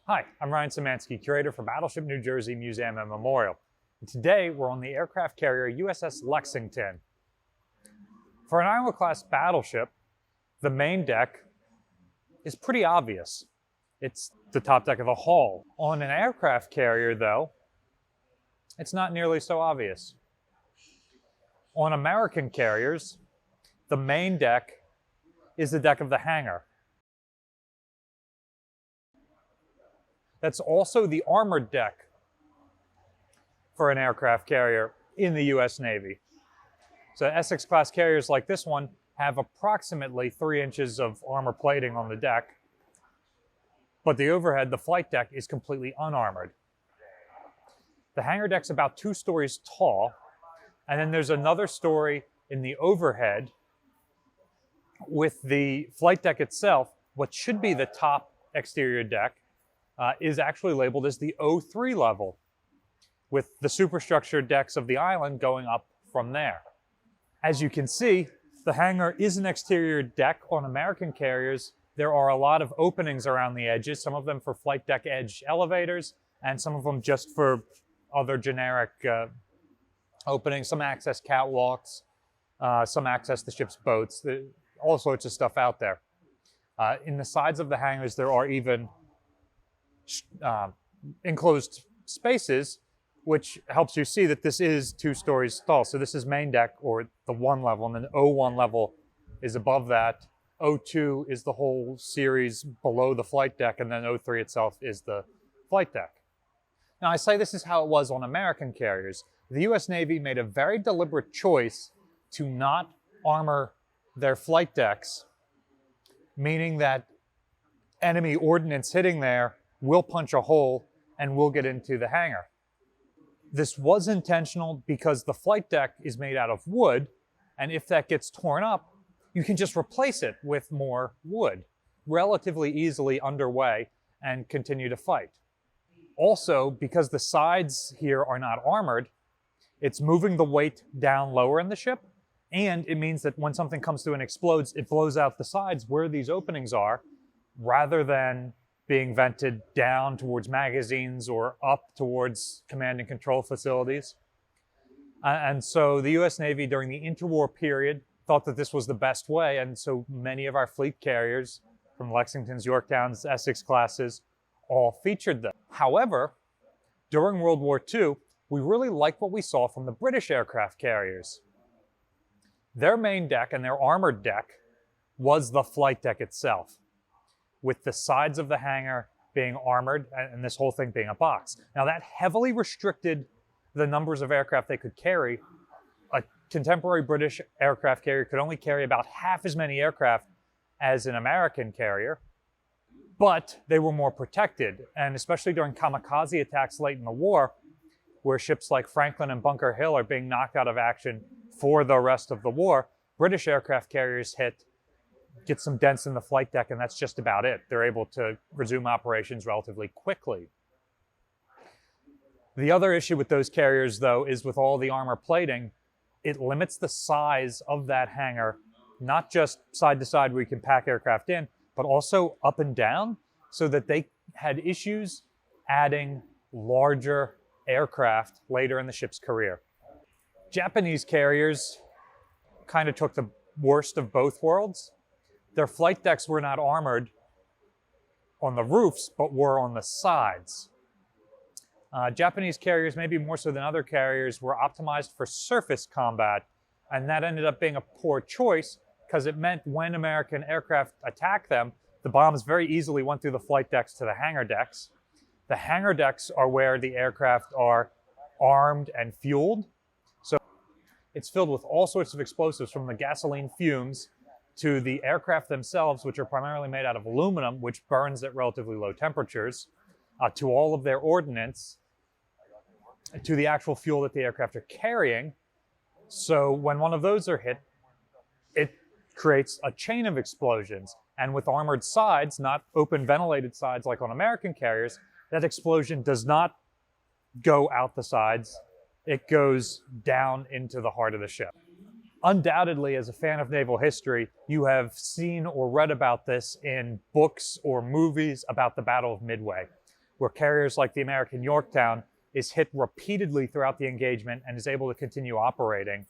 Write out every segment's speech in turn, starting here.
Hi, I'm Ryan Szymanski, curator for Battleship New Jersey Museum and Memorial. And today, we're on the aircraft carrier USS Lexington. For an Iowa-class battleship, the main deck is pretty obvious. It's the top deck of the hull. On an aircraft carrier, though, it's not nearly so obvious. On American carriers, the main deck is the deck of the hangar. That's also the armored deck for an aircraft carrier in the US Navy. So Essex-class carriers like this one have approximately 3 inches of armor plating on the deck, but the overhead, the flight deck, is completely unarmored. The hangar deck's about 2 stories tall, and then there's another story in the overhead with the flight deck itself. What should be the top exterior deck is actually labeled as the O3 level, with the superstructure decks of the island going up from there. As you can see, the hangar is an exterior deck. On American carriers, there are a lot of openings around the edges, some of them for flight deck edge elevators, and some of them just for other generic openings, some access catwalks, some access to ship's boats, all sorts of stuff out there. In the sides of the hangars, there are even enclosed spaces, which helps you see that this is 2 stories tall. So this is main deck, or the 1 level, and then O1 level is above that. O2 is the whole series below the flight deck, and then O3 itself is the flight deck. Now, I say this is how it was on American carriers. The US Navy made a very deliberate choice to not armor their flight decks, meaning that enemy ordnance hitting there will punch a hole and will get into the hangar. This was intentional because the flight deck is made out of wood, and if that gets torn up, you can just replace it with more wood relatively easily underway and continue to fight. Also, because the sides here are not armored, it's moving the weight down lower in the ship, and it means that when something comes through and explodes, it blows out the sides where these openings are, rather than being vented down towards magazines or up towards command and control facilities. And so the US Navy during the interwar period thought that this was the best way, and so many of our fleet carriers, from Lexingtons, Yorktowns, Essex classes, all featured them. However, during World War II, we really liked what we saw from the British aircraft carriers. Their main deck and their armored deck was the flight deck itself, with the sides of the hangar being armored and this whole thing being a box. Now, that heavily restricted the numbers of aircraft they could carry. A contemporary British aircraft carrier could only carry about half as many aircraft as an American carrier, but they were more protected. And especially during kamikaze attacks late in the war, where ships like Franklin and Bunker Hill are being knocked out of action for the rest of the war, British aircraft carriers get some dents in the flight deck, and that's just about it. They're able to resume operations relatively quickly. The other issue with those carriers, though, is with all the armor plating, it limits the size of that hangar, not just side to side where you can pack aircraft in, but also up and down, so that they had issues adding larger aircraft later in the ship's career. Japanese carriers kind of took the worst of both worlds. Their flight decks were not armored on the roofs, but were on the sides. Japanese carriers, maybe more so than other carriers, were optimized for surface combat, and that ended up being a poor choice because it meant when American aircraft attacked them, the bombs very easily went through the flight decks to the hangar decks. The hangar decks are where the aircraft are armed and fueled. So it's filled with all sorts of explosives, from the gasoline fumes to the aircraft themselves, which are primarily made out of aluminum, which burns at relatively low temperatures, to all of their ordnance, to the actual fuel that the aircraft are carrying. So when one of those are hit, it creates a chain of explosions. And with armored sides, not open ventilated sides like on American carriers, that explosion does not go out the sides. It goes down into the heart of the ship. Undoubtedly, as a fan of naval history, you have seen or read about this in books or movies about the Battle of Midway. where carriers like the American Yorktown is hit repeatedly throughout the engagement and is able to continue operating,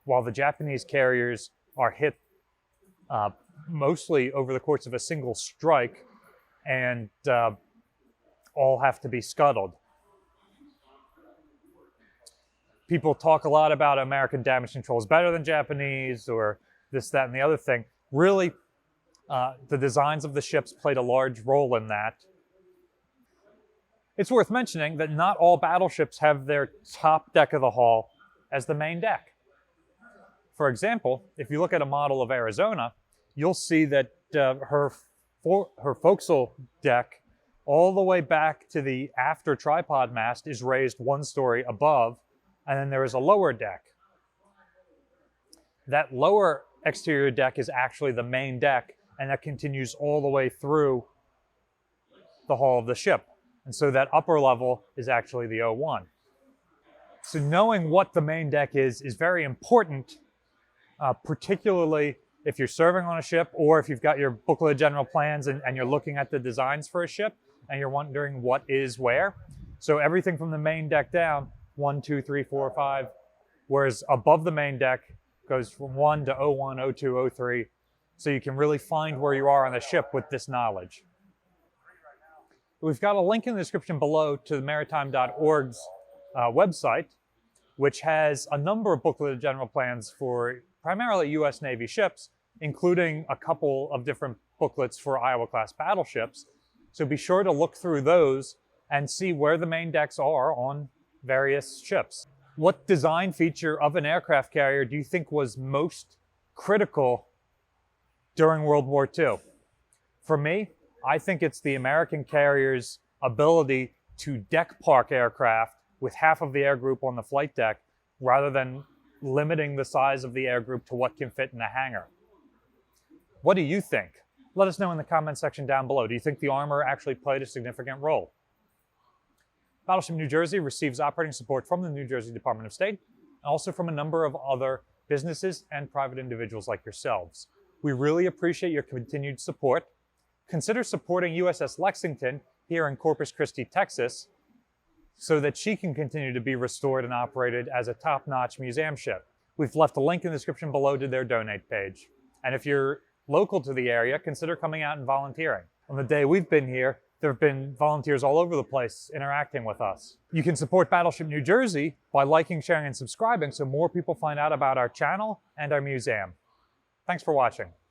while the Japanese carriers are hit mostly over the course of a single strike and all have to be scuttled. People talk a lot about American damage control is better than Japanese or this, that, and the other thing. Really, the designs of the ships played a large role in that. It's worth mentioning that not all battleships have their top deck of the hull as the main deck. For example, if you look at a model of Arizona, you'll see that her forecastle deck all the way back to the after tripod mast is raised one story above, and then there is a lower deck. That lower exterior deck is actually the main deck, and that continues all the way through the hull of the ship. And so that upper level is actually the O1. So knowing what the main deck is very important, particularly if you're serving on a ship or if you've got your booklet of general plans and you're looking at the designs for a ship and you're wondering what is where. So everything from the main deck down, 1, 2, 3, 4, 5, whereas above the main deck goes from 1 to O1, O2, O3, so you can really find where you are on the ship with this knowledge. We've got a link in the description below to the maritime.org's website, which has a number of booklet of general plans for primarily U.S. Navy ships, including a couple of different booklets for Iowa-class battleships. So be sure to look through those and see where the main decks are on various ships. What design feature of an aircraft carrier do you think was most critical during World War II? For me, I think it's the American carrier's ability to deck park aircraft with half of the air group on the flight deck rather than limiting the size of the air group to what can fit in a hangar. What do you think? Let us know in the comment section down below. Do you think the armor actually played a significant role? Battleship New Jersey receives operating support from the New Jersey Department of State, and also from a number of other businesses and private individuals like yourselves. We really appreciate your continued support. Consider supporting USS Lexington here in Corpus Christi, Texas, so that she can continue to be restored and operated as a top-notch museum ship. We've left a link in the description below to their donate page. And if you're local to the area, consider coming out and volunteering. On the day we've been here, there have been volunteers all over the place interacting with us. You can support Battleship New Jersey by liking, sharing, and subscribing so more people find out about our channel and our museum. Thanks for watching.